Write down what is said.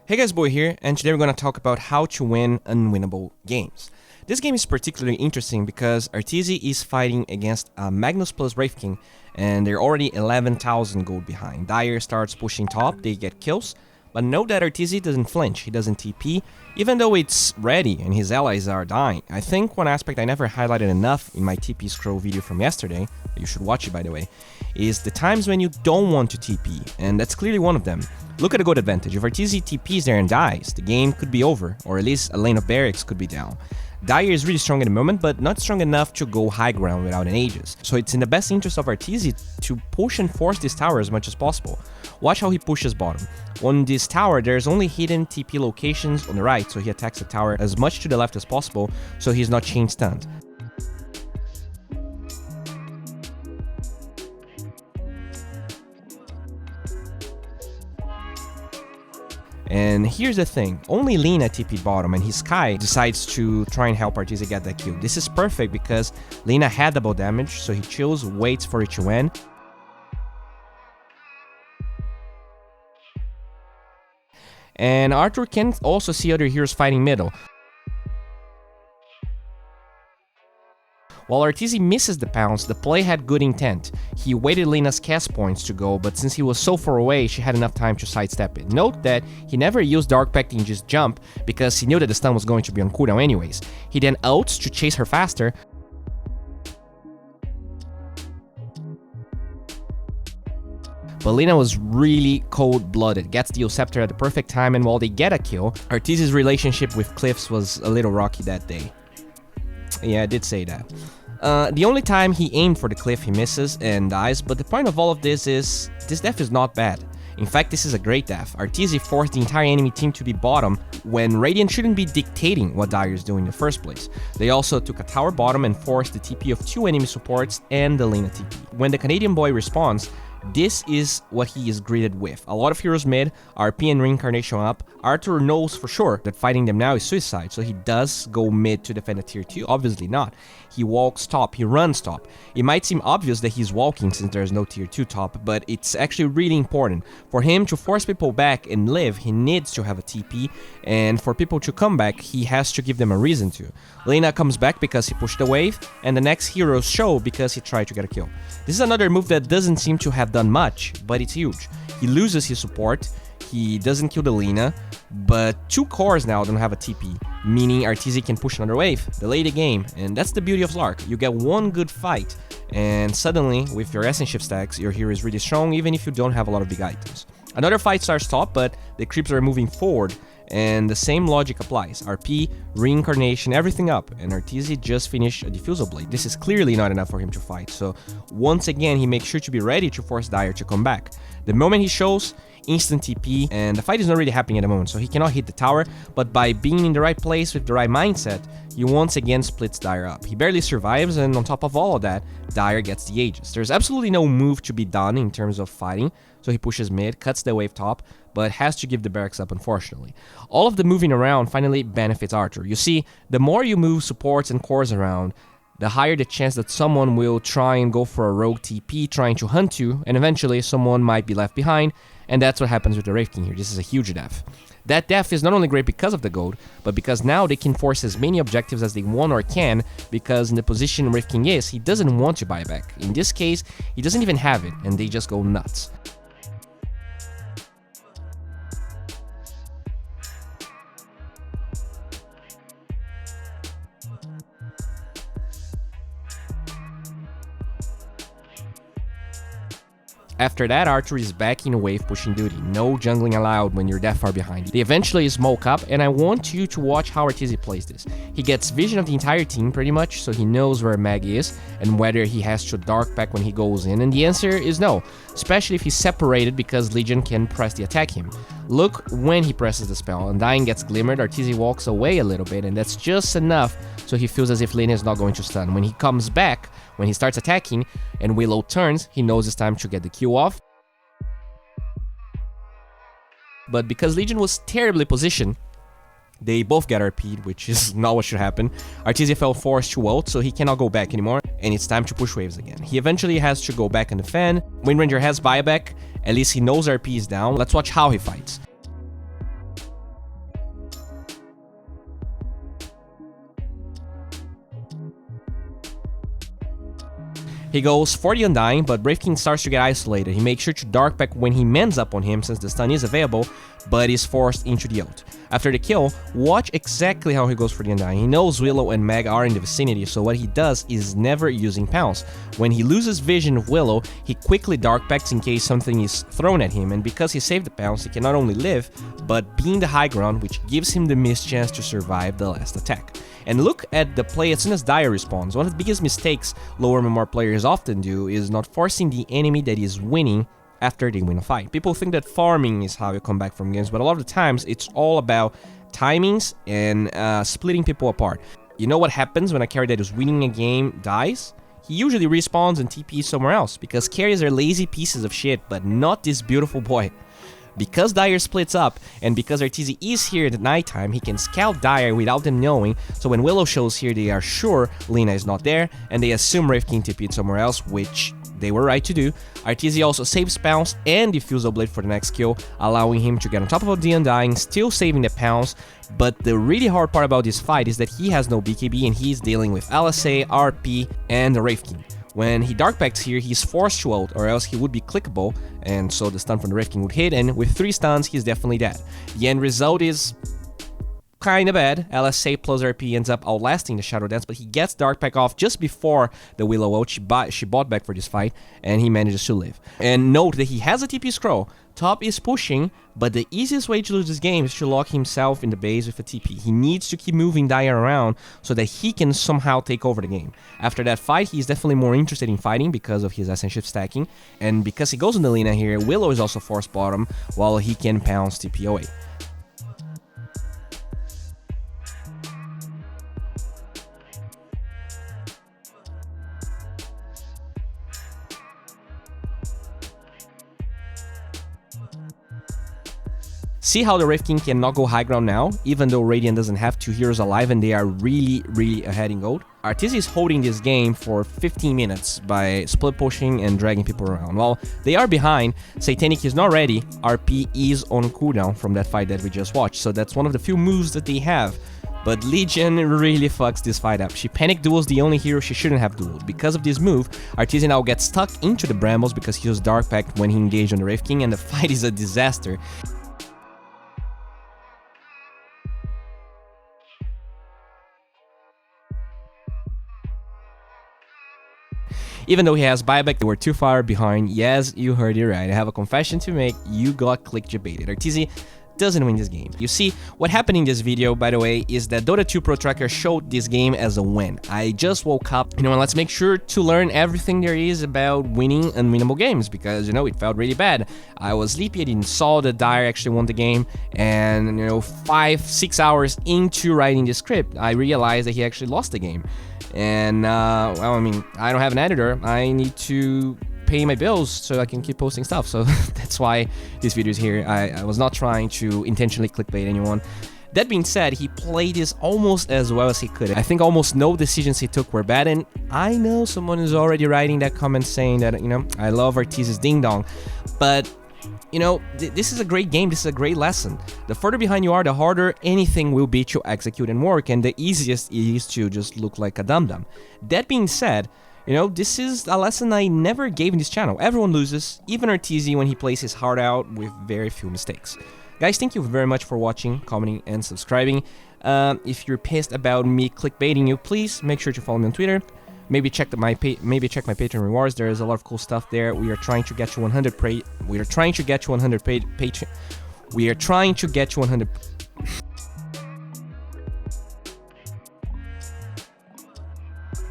Hey guys, Boy here, and today we're going to talk about how to win unwinnable games. This game is particularly interesting because Arteezy is fighting against a Magnus plus Wraith King, and they're already 11,000 gold behind. Dire starts pushing top, they get kills, but note that Arteezy doesn't flinch, he doesn't TP, even though it's ready and his allies are dying. I think one aspect I never highlighted enough in my TP scroll video from yesterday, you should watch it by the way, is the times when you don't want to TP, and that's clearly one of them. Look at the gold advantage. If Arteezy TPs there and dies, the game could be over, or at least a lane of barracks could be down. Dire is really strong at the moment, but not strong enough to go high ground without an Aegis. So it's in the best interest of Arteezy to push and force this tower as much as possible. Watch how he pushes bottom. On this tower, there's only hidden TP locations on the right, so he attacks the tower as much to the left as possible, so he's not chain stunned. And here's the thing, only Lina TP'd bottom and his Sky decides to try and help Arteezy get that kill. This is perfect because Lina had double damage, so he chills, waits for it to end. And Arthur can also see other heroes fighting middle. While Arteezy misses the pounce, the play had good intent. He waited Lina's cast points to go, but since he was so far away, she had enough time to sidestep it. Note that he never used Dark Pact in just jump, because he knew that the stun was going to be on cooldown anyways. He then ults to chase her faster, but Lina was really cold-blooded, gets the Scepter at the perfect time, and while they get a kill, Arteezy's relationship with Cliffs was a little rocky that day. Yeah, I did say that. The only time he aimed for the cliff he misses and dies, but the point of all of this is, this death is not bad. In fact, this is a great death. Arteezy forced the entire enemy team to be bottom when Radiant shouldn't be dictating what Dire is doing in the first place. They also took a tower bottom and forced the TP of two enemy supports and the Lina TP. When the Canadian boy responds, this is what he is greeted with. A lot of heroes mid, RP and reincarnation up. Arthur knows for sure that fighting them now is suicide, so he does go mid to defend a tier 2, obviously not. He walks top, he runs top. It might seem obvious that he's walking since there's no tier 2 top, but it's actually really important. For him to force people back and live, he needs to have a TP, and for people to come back, he has to give them a reason to. Lina comes back because he pushed the wave, and the next heroes show because he tried to get a kill. This is another move that doesn't seem to have done much, but it's huge. He loses his support, he doesn't kill the Lina, but two cores now don't have a TP, meaning Arteezy can push another wave, delay the game, and that's the beauty of Slark. You get one good fight, and suddenly, with your essence shift stacks, your hero is really strong even if you don't have a lot of big items. Another fight starts top, but the creeps are moving forward, and the same logic applies. RP, reincarnation, everything up, and Arteezy just finished a diffusal blade. This is clearly not enough for him to fight, so once again he makes sure to be ready to force Dire to come back. The moment he shows, instant TP, and the fight is not really happening at the moment, so he cannot hit the tower, but by being in the right place with the right mindset, he once again splits Dire up. He barely survives, and on top of all of that, Dire gets the Aegis. There's absolutely no move to be done in terms of fighting, so he pushes mid, cuts the wave top, but has to give the barracks up unfortunately. All of the moving around finally benefits Arthur. You see, the more you move supports and cores around, the higher the chance that someone will try and go for a rogue TP trying to hunt you, and eventually someone might be left behind, and that's what happens with the Wraith King here. This is a huge death. That death is not only great because of the gold, but because now they can force as many objectives as they want or can, because in the position Wraith King is, he doesn't want to buy back. In this case, he doesn't even have it, and they just go nuts. After that, Arthur is back in wave pushing duty. No jungling allowed when you're that far behind. They eventually smoke up, and I want you to watch how Arteezy plays this. He gets vision of the entire team pretty much, so he knows where Mag is and whether he has to Dark Pact when he goes in, and the answer is no, especially if he's separated because Legion can press the attack him. Look when he presses the spell, Undying gets glimmered, Arteezy walks away a little bit, and that's just enough so he feels as if Lina is not going to stun. When he comes back, when he starts attacking, and Willow turns, he knows it's time to get the Q off. But because Legion was terribly positioned, they both get RP'd, which is not what should happen. Arteezy felt forced to ult, so he cannot go back anymore, and it's time to push waves again. He eventually has to go back and defend. Windranger has buyback, at least he knows RP is down. Let's watch how he fights. He goes for the Undying, but Brave King starts to get isolated. He makes sure to Dark Pact when he mans up on him since the stun is available, but is forced into the ult. After the kill, watch exactly how he goes for the Undying. He knows Willow and Meg are in the vicinity, so what he does is never using Pounce. When he loses vision of Willow, he quickly Dark Pacts in case something is thrown at him, and because he saved the Pounce, he can not only live, but be in the high ground, which gives him the missed chance to survive the last attack. And look at the play as soon as Dire respawns. One of the biggest mistakes lower MMR players often do is not forcing the enemy that is winning after they win a fight. People think that farming is how you come back from games, but a lot of the times it's all about timings and splitting people apart. You know what happens when a carry that is winning a game dies? He usually respawns and TPs somewhere else, because carries are lazy pieces of shit, but not this beautiful boy. Because Dire splits up, and because Arteezy is here at nighttime, he can scout Dire without them knowing, so when Willow shows here, they are sure Lina is not there, and they assume Brave King TP'd somewhere else, which they were right to do. Arteezy also saves Pounce and Diffusal Blade for the next kill, allowing him to get on top of the Undying, still saving the Pounce, but the really hard part about this fight is that he has no BKB and he's dealing with LSA, RP, and the Brave King. When he Dark Pacts here, he's forced to ult, or else he would be clickable, and so the stun from the Brave King would hit, and with 3 stuns, he's definitely dead. The end result is kinda bad. LSA plus RP ends up outlasting the Shadow Dance, but he gets Dark Pact off just before the Willow ult. She bought back for this fight, and he manages to live. And note that he has a TP scroll. Top is pushing, but the easiest way to lose this game is to lock himself in the base with a TP. He needs to keep moving Dire around so that he can somehow take over the game. After that fight, he's definitely more interested in fighting because of his Ascent Shift stacking, and because he goes on the Lina here, Willow is also forced bottom while he can Pounce TP away. See how the Brave King cannot go high ground now, even though Radiant doesn't have 2 heroes alive and they are really ahead in gold? Arteezy is holding this game for 15 minutes by split pushing and dragging people around. While they are behind, Satanic is not ready, RP is on cooldown from that fight that we just watched, so that's one of the few moves that they have. But Legion really fucks this fight up. She panic duels the only hero she shouldn't have dueled. Because of this move, Arteezy now gets stuck into the Brambles because he used Dark Pact when he engaged on the Brave King, and the fight is a disaster. Even though he has buyback, they were too far behind. Yes, you heard it right. I have a confession to make. You got click debated. Arteezy doesn't win this game. You see, what happened in this video, by the way, is that Dota 2 Pro Tracker showed this game as a win. I just woke up, and let's make sure to learn everything there is about winning unwinnable games, because, it felt really bad. I was sleepy, I didn't saw that Dire actually won the game, and, 5-6 hours into writing the script, I realized that he actually lost the game. And, well, I don't have an editor. I need to pay my bills so I can keep posting stuff. So that's why this video is here. I was not trying to intentionally clickbait anyone. That being said, he played this almost as well as he could. I think almost no decisions he took were bad. And I know someone is already writing that comment saying that, I love Arteezy's ding dong. But this is a great game, this is a great lesson. The further behind you are, the harder anything will be to execute and work, and the easiest is to just look like a dum-dum. That being said, this is a lesson I never gave in this channel. Everyone loses, even Arteezy when he plays his heart out with very few mistakes. Guys, thank you very much for watching, commenting, and subscribing. If you're pissed about me clickbaiting you, please make sure to follow me on Twitter. Maybe check my Patreon rewards. There is a lot of cool stuff there. We are trying to get you 100 We are trying to get you 100 Patreon. We are trying to get you 100